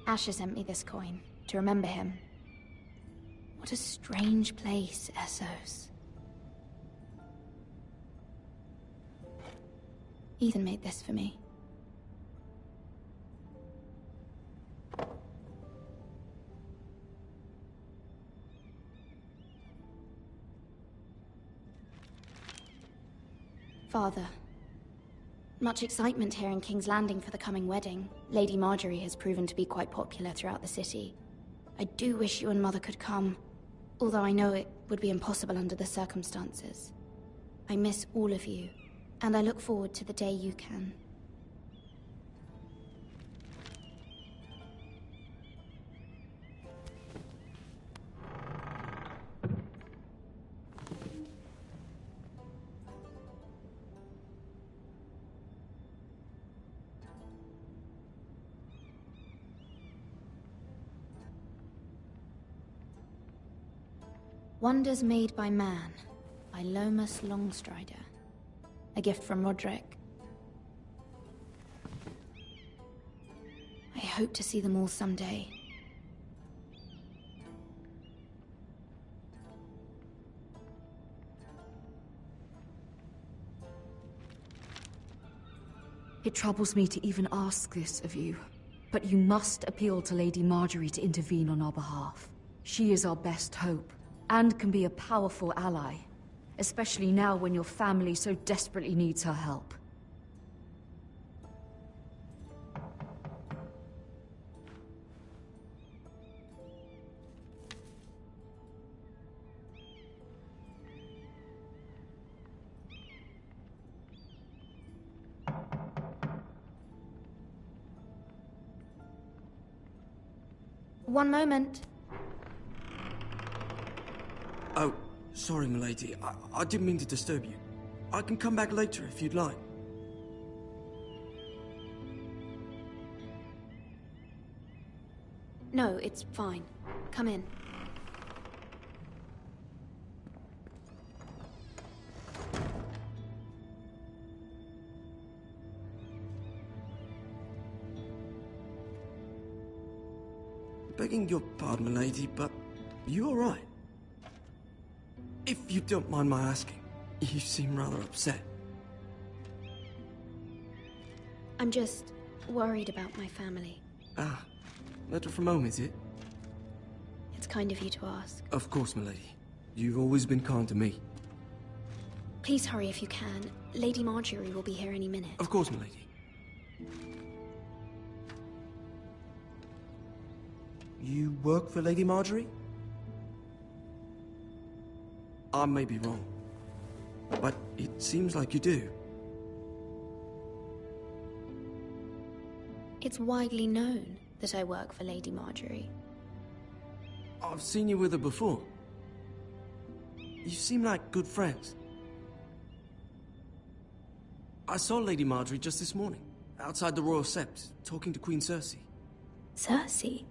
Asher sent me this coin to remember him. What a strange place, Essos. Ethan made this for me. Father, much excitement here in King's Landing for the coming wedding. Lady Marjorie has proven to be quite popular throughout the city. I do wish you and Mother could come, although I know it would be impossible under the circumstances. I miss all of you, and I look forward to the day you can. Wonders Made by Man, by Lomas Longstrider. A gift from Roderick. I hope to see them all someday. It troubles me to even ask this of you, but you must appeal to Lady Marjorie to intervene on our behalf. She is our best hope, and can be a powerful ally, especially now when your family so desperately needs her help. One moment. Oh, sorry, milady. I didn't mean to disturb you. I can come back later if you'd like. No, it's fine. Come in. Begging your pardon, milady, but you all right? If you don't mind my asking, you seem rather upset. I'm just worried about my family. Ah, letter from home, is it? It's kind of you to ask. Of course, milady. You've always been kind to me. Please hurry if you can. Lady Marjorie will be here any minute. Of course, milady. You work for Lady Marjorie? I may be wrong, but it seems like you do. It's widely known that I work for Lady Marjorie. I've seen you with her before. You seem like good friends. I saw Lady Marjorie just this morning, outside the Royal Sept, talking to Queen Cersei. Cersei?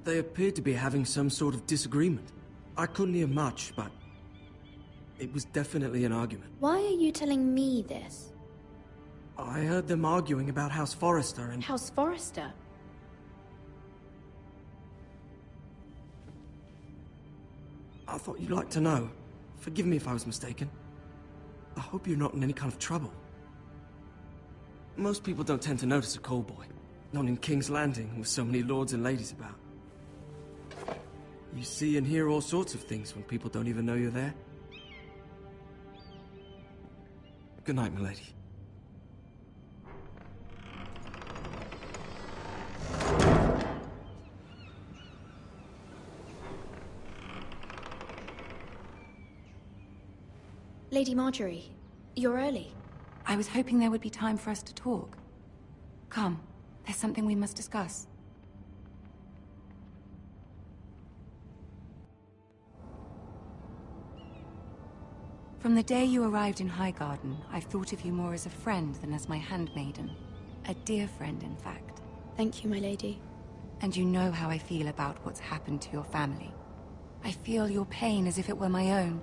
They appeared to be having some sort of disagreement. I couldn't hear much, but it was definitely an argument. Why are you telling me this? I heard them arguing about House Forrester and... House Forrester? I thought you'd like to know. Forgive me if I was mistaken. I hope you're not in any kind of trouble. Most people don't tend to notice a callboy. Not in King's Landing, with so many lords and ladies about. You see and hear all sorts of things when people don't even know you're there. Good night, milady. Lady Marjorie, you're early. I was hoping there would be time for us to talk. Come, there's something we must discuss. From the day you arrived in Highgarden, I've thought of you more as a friend than as my handmaiden. A dear friend, in fact. Thank you, my lady. And you know how I feel about what's happened to your family. I feel your pain as if it were my own.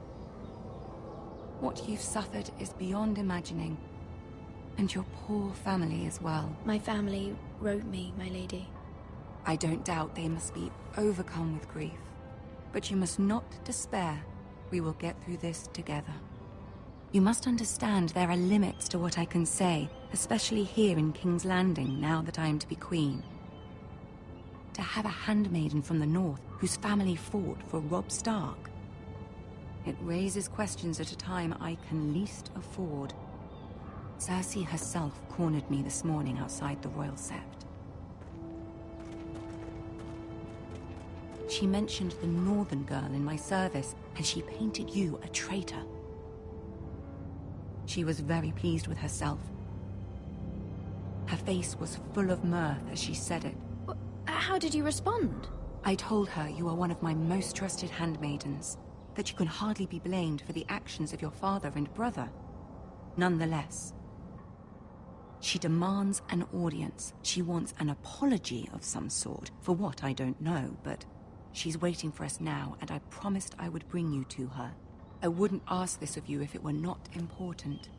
What you've suffered is beyond imagining. And your poor family as well. My family wrote me, my lady. I don't doubt they must be overcome with grief. But you must not despair. We will get through this together. You must understand there are limits to what I can say, especially here in King's Landing, now that I am to be queen. To have a handmaiden from the north whose family fought for Robb Stark. It raises questions at a time I can least afford. Cersei herself cornered me this morning outside the Royal Sept. She mentioned the northern girl in my service, and she painted you a traitor. She was very pleased with herself. Her face was full of mirth as she said it. How did you respond? I told her you are one of my most trusted handmaidens, that you can hardly be blamed for the actions of your father and brother. Nonetheless, She demands an audience. She wants an apology of some sort. For what, I don't know, but she's waiting for us now, and I promised I would bring you to her. I wouldn't ask this of you if it were not important.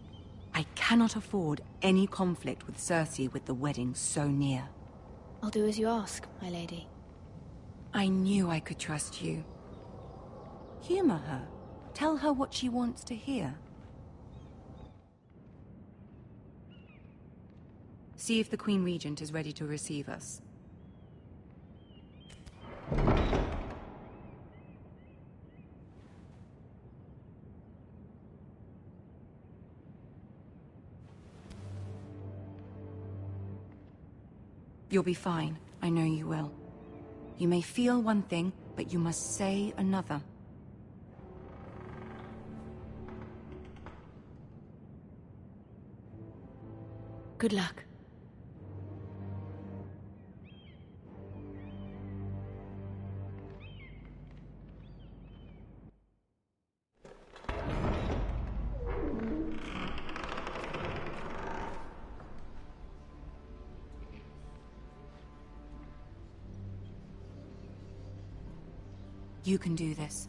I cannot afford any conflict with Cersei with the wedding so near. I'll do as you ask, my lady. I knew I could trust you. Humor her. Tell her what she wants to hear. See if the Queen Regent is ready to receive us. You'll be fine. I know you will. You may feel one thing, but you must say another. Good luck. You can do this.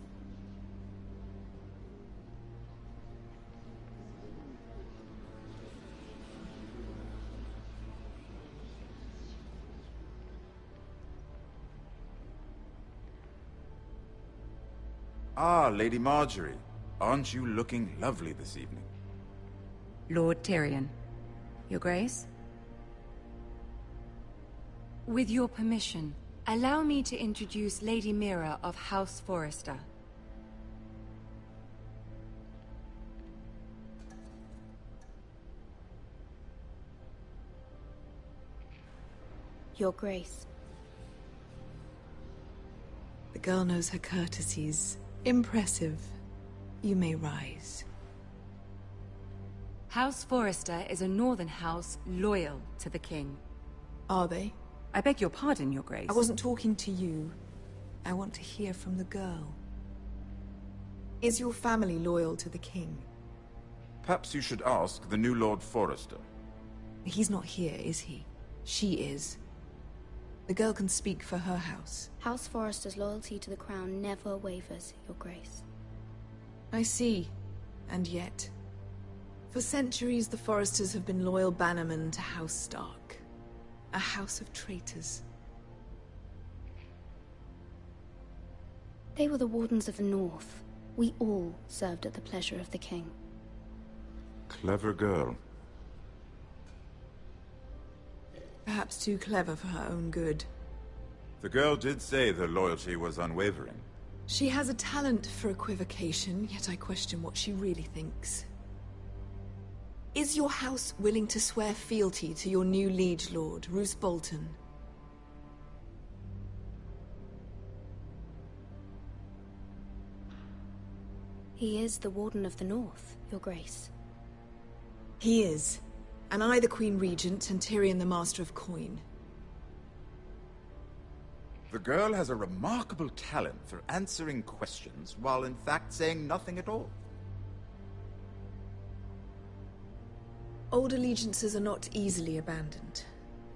Ah, Lady Marjorie. Aren't you looking lovely this evening? Lord Tyrion. Your Grace? With your permission, allow me to introduce Lady Mira of House Forrester. Your Grace. The girl knows her courtesies. Impressive. You may rise. House Forrester is a northern house loyal to the king. Are they? I beg your pardon, Your Grace. I wasn't talking to you. I want to hear from the girl. Is your family loyal to the king? Perhaps you should ask the new Lord Forrester. He's not here, is he? She is. The girl can speak for her house. House Forrester's loyalty to the crown never wavers, Your Grace. I see. And yet, for centuries the Forresters have been loyal bannermen to House Stark. A house of traitors. They were the Wardens of the North. We all served at the pleasure of the king. Clever girl. Perhaps too clever for her own good. The girl did say their loyalty was unwavering. She has a talent for equivocation, yet I question what she really thinks. Is your house willing to swear fealty to your new liege lord, Roose Bolton? He is the Warden of the North, Your Grace. He is. And I the Queen Regent, and Tyrion the Master of Coin. The girl has a remarkable talent for answering questions, while in fact saying nothing at all. Old allegiances are not easily abandoned.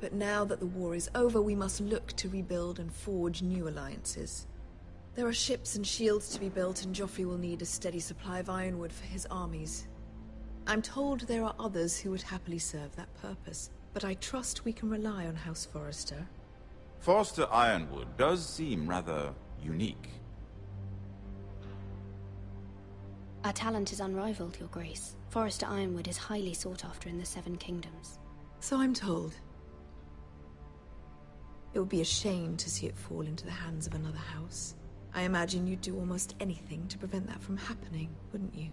But now that the war is over, we must look to rebuild and forge new alliances. There are ships and shields to be built, and Joffrey will need a steady supply of ironwood for his armies. I'm told there are others who would happily serve that purpose, but I trust we can rely on House Forrester. Forster Ironwood does seem rather unique. Our talent is unrivaled, Your Grace. Forrester Ironwood is highly sought after in the Seven Kingdoms. So I'm told. It would be a shame to see it fall into the hands of another house. I imagine you'd do almost anything to prevent that from happening, wouldn't you?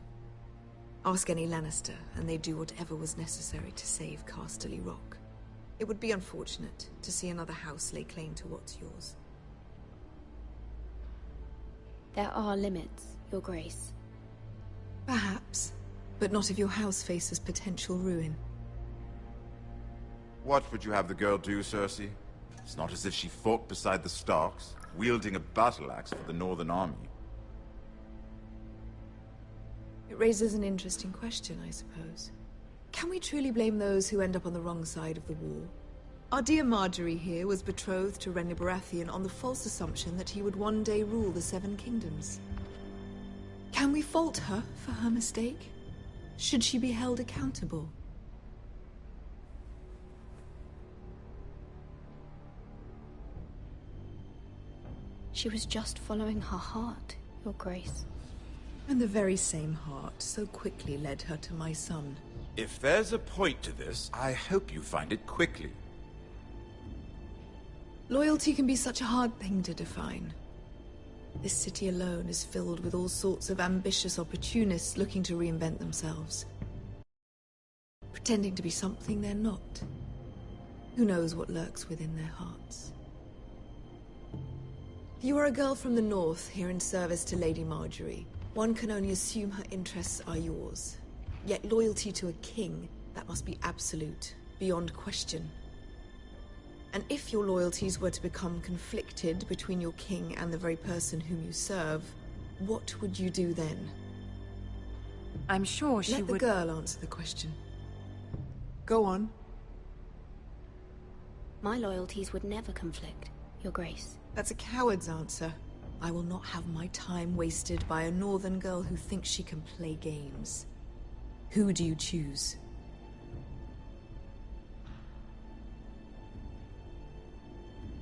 Ask any Lannister, and they'd do whatever was necessary to save Casterly Rock. It would be unfortunate to see another house lay claim to what's yours. There are limits, Your Grace. Perhaps, but not if your house faces potential ruin. What would you have the girl do, Cersei? It's not as if she fought beside the Starks, wielding a battle axe for the Northern Army. It raises an interesting question, I suppose. Can we truly blame those who end up on the wrong side of the war? Our dear Marjorie here was betrothed to Renly Baratheon on the false assumption that he would one day rule the Seven Kingdoms. Can we fault her for her mistake? Should she be held accountable? She was just following her heart, Your Grace. And the very same heart so quickly led her to my son. If there's a point to this, I hope you find it quickly. Loyalty can be such a hard thing to define. This city alone is filled with all sorts of ambitious opportunists looking to reinvent themselves. Pretending to be something they're not. Who knows what lurks within their hearts? You are a girl from the north, here in service to Lady Marjorie. One can only assume her interests are yours. Yet loyalty to a king, that must be absolute, beyond question. And if your loyalties were to become conflicted between your king and the very person whom you serve, what would you do then? I'm sure she would... Let the girl answer the question. Go on. My loyalties would never conflict, Your Grace. That's a coward's answer. I will not have my time wasted by a northern girl who thinks she can play games. Who do you choose?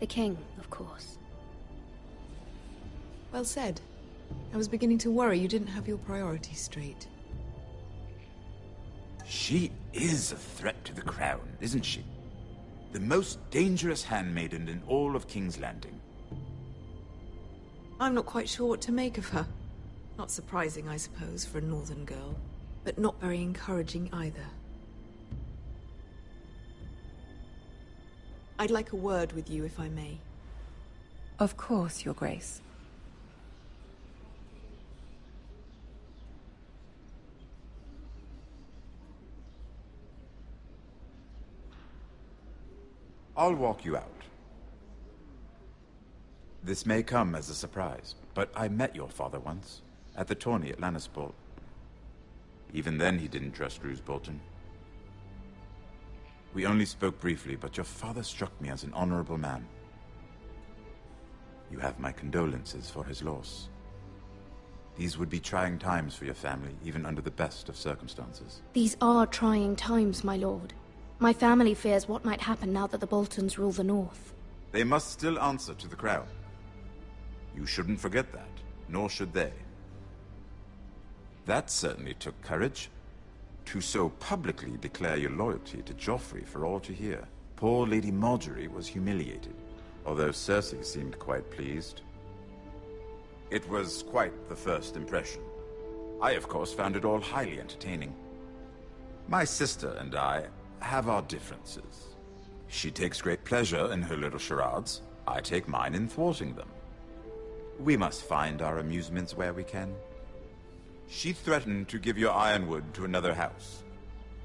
The king, of course. Well said. I was beginning to worry you didn't have your priorities straight. She is a threat to the crown, isn't she? The most dangerous handmaiden in all of King's Landing. I'm not quite sure what to make of her. Not surprising, I suppose, for a northern girl, but not very encouraging either. I'd like a word with you, if I may. Of course, Your Grace. I'll walk you out. This may come as a surprise, but I met your father once, at the tourney at Lannisport. Even then he didn't trust Roose Bolton. We only spoke briefly, but your father struck me as an honorable man. You have my condolences for his loss. These would be trying times for your family, even under the best of circumstances. These are trying times, my lord. My family fears what might happen now that the Boltons rule the North. They must still answer to the crown. You shouldn't forget that, nor should they. That certainly took courage. To so publicly declare your loyalty to Joffrey for all to hear. Poor Lady Marjorie was humiliated, although Cersei seemed quite pleased. It was quite the first impression. I, of course, found it all highly entertaining. My sister and I have our differences. She takes great pleasure in her little charades. I take mine in thwarting them. We must find our amusements where we can. She threatened to give your Ironwood to another house.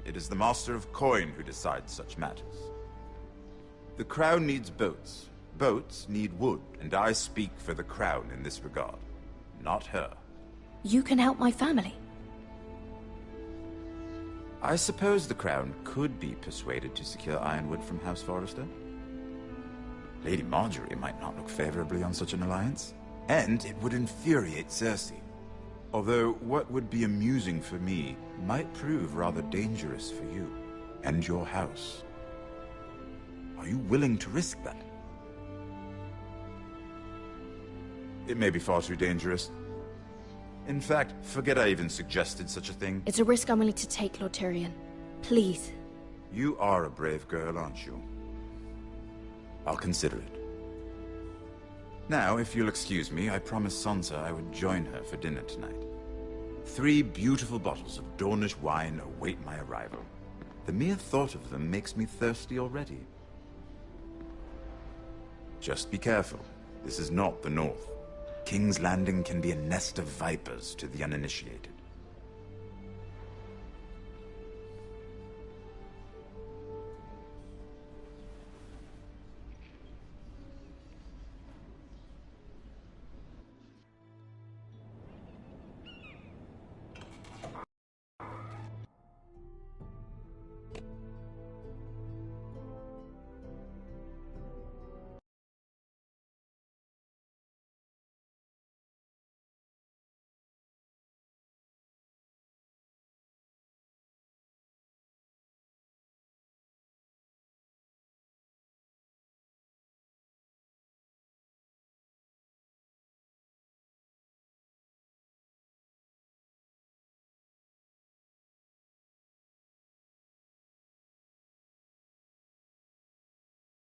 It is the Master of Coin who decides such matters. The Crown needs boats. Boats need wood, and I speak for the Crown in this regard, not her. You can help my family. I suppose the Crown could be persuaded to secure Ironwood from House Forrester. Lady Marjorie might not look favorably on such an alliance, and it would infuriate Cersei. Although what would be amusing for me might prove rather dangerous for you and your house. Are you willing to risk that? It may be far too dangerous. In fact, forget I even suggested such a thing. It's a risk I'm willing to take, Lord Tyrion. Please. You are a brave girl, aren't you? I'll consider it. Now, if you'll excuse me, I promised Sansa I would join her for dinner tonight. 3 beautiful bottles of Dornish wine await my arrival. The mere thought of them makes me thirsty already. Just be careful. This is not the North. King's Landing can be a nest of vipers to the uninitiated.